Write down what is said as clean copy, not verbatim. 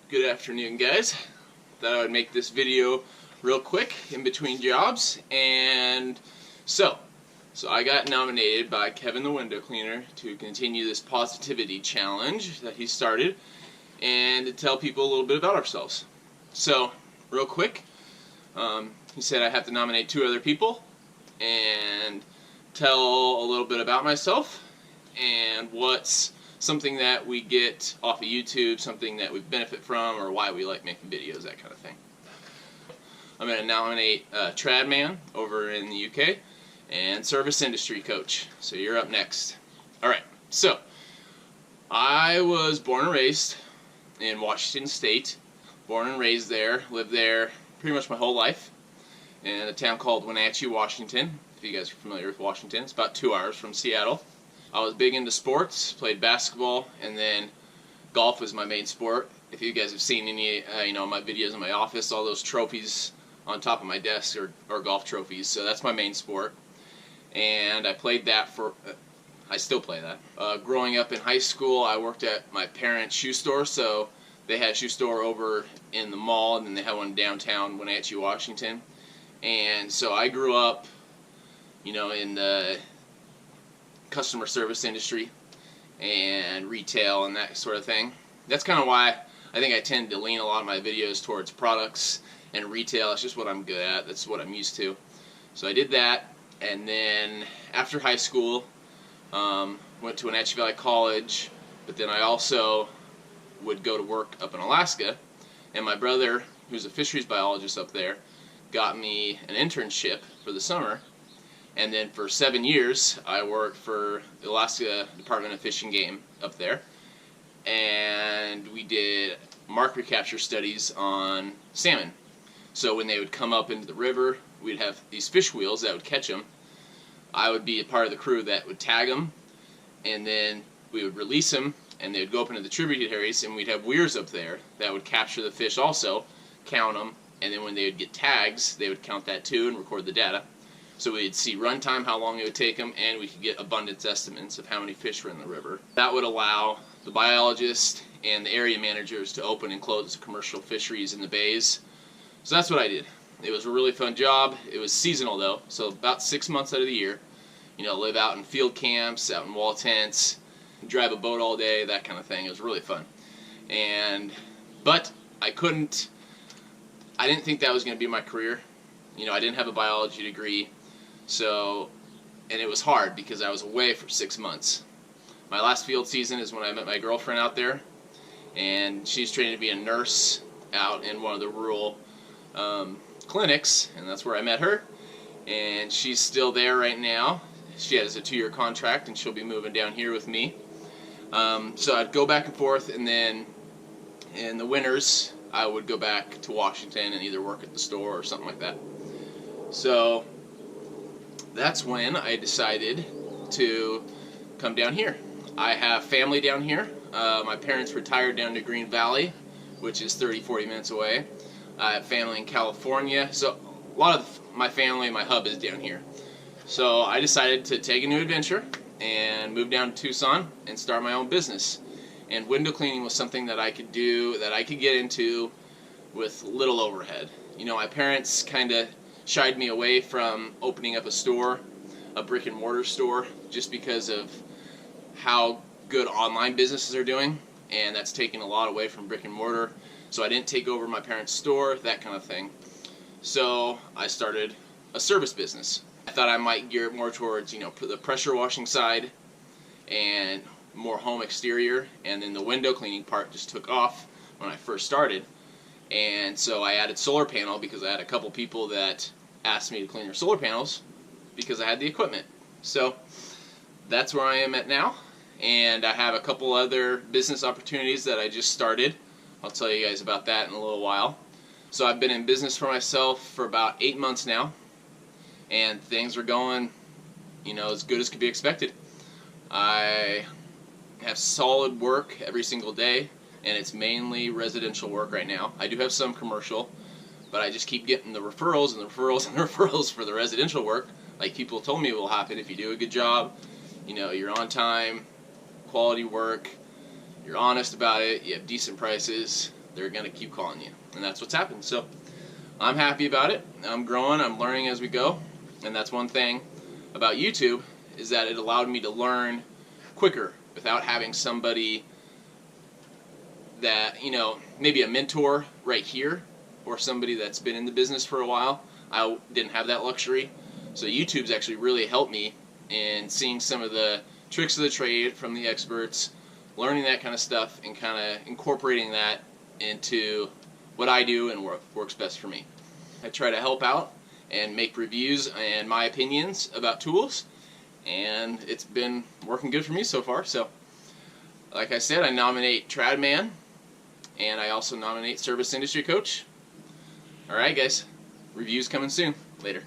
Good afternoon, guys. Thought I would make this video real quick in between jobs. And so I got nominated by Kevin the window cleaner to continue this positivity challenge that he started and to tell people a little bit about ourselves. So real quick, he said I have to nominate 2 other people and tell a little bit about myself and what's something that we get off of YouTube, something that we benefit from, or why we like making videos, that kind of thing. I'm going to nominate Tradman over in the UK and Service Industry Coach. So you're up next. Alright, so I was born and raised in Washington State. Born and raised there, lived there pretty much my whole life in a town called Wenatchee, Washington. If you guys are familiar with Washington, it's about 2 hours from Seattle. I was big into sports, played basketball, and then golf was my main sport. If you guys have seen any, my videos in my office, all those trophies on top of my desk are golf trophies. So that's my main sport, and I played that I still play that. Growing up in high school, I worked at my parents' shoe store. So they had a shoe store over in the mall, and then they had one downtown Wenatchee, Washington. And so I grew up, in the customer service industry and retail and that sort of thing. That's kind of why I think I tend to lean a lot of my videos towards products and retail. It's just what I'm good at. That's what I'm used to. So I did that, and then after high school, went to Wenatchee Valley College, but then I also would go to work up in Alaska, and my brother, who's a fisheries biologist up there, got me an internship for the summer. And then for 7 years, I worked for the Alaska Department of Fish and Game up there. And we did mark recapture studies on salmon. So when they would come up into the river, we'd have these fish wheels that would catch them. I would be a part of the crew that would tag them, and then we would release them, and they would go up into the tributaries, and we'd have weirs up there that would capture the fish also, count them, and then when they would get tags, they would count that too and record the data. So we'd see runtime, how long it would take them, and we could get abundance estimates of how many fish were in the river. That would allow the biologists and the area managers to open and close commercial fisheries in the bays. So that's what I did. It was a really fun job. It was seasonal though, so about 6 months out of the year. Live out in field camps, out in wall tents, drive a boat all day, that kind of thing. It was really fun. But I didn't think that was going to be my career. I didn't have a biology degree. And it was hard because I was away for 6 months. My last field season is when I met my girlfriend out there, and she's trained to be a nurse out in one of the rural clinics, and that's where I met her. And she's still there right now. She has a 2-year contract, and she'll be moving down here with me. So I'd go back and forth, and then in the winters I would go back to Washington and either work at the store or something like that. So that's when I decided to come down here. I have family down here. My parents retired down to Green Valley, which is 30-40 minutes away. I have family in California, so a lot of my family, my hub is down here. So I decided to take a new adventure and move down to Tucson and start my own business. And window cleaning was something that I could do, that I could get into with little overhead. My parents kind of shied me away from opening up a store, a brick and mortar store, just because of how good online businesses are doing, and that's taking a lot away from brick and mortar. So I didn't take over my parents' store, that kind of thing. So I started a service business. I thought I might gear it more towards, the pressure washing side and more home exterior, and then the window cleaning part just took off when I first started. And so I added solar panel because I had a couple people that asked me to clean their solar panels because I had the equipment. So that's where I am at now, and I have a couple other business opportunities that I just started. I'll tell you guys about that in a little while. So I've been in business for myself for about 8 months now, and things are going, as good as could be expected. I have solid work every single day, and it's mainly residential work right now. I do have some commercial, but I just keep getting the referrals and the referrals and the referrals for the residential work. Like people told me will happen if you do a good job, you're on time, quality work, you're honest about it, you have decent prices, they're going to keep calling you. And that's what's happened. So I'm happy about it. I'm growing. I'm learning as we go. And that's one thing about YouTube, is that it allowed me to learn quicker without having somebody that, you know, maybe a mentor right here or somebody that's been in the business for a while. I didn't have that luxury. So YouTube's actually really helped me in seeing some of the tricks of the trade from the experts, learning that kind of stuff, and kind of incorporating that into what I do and what works best for me. I try to help out and make reviews and my opinions about tools, and it's been working good for me so far. So, like I said, I nominate Tradman, and I also nominate Service Industry Coach. Alright guys, reviews coming soon. Later.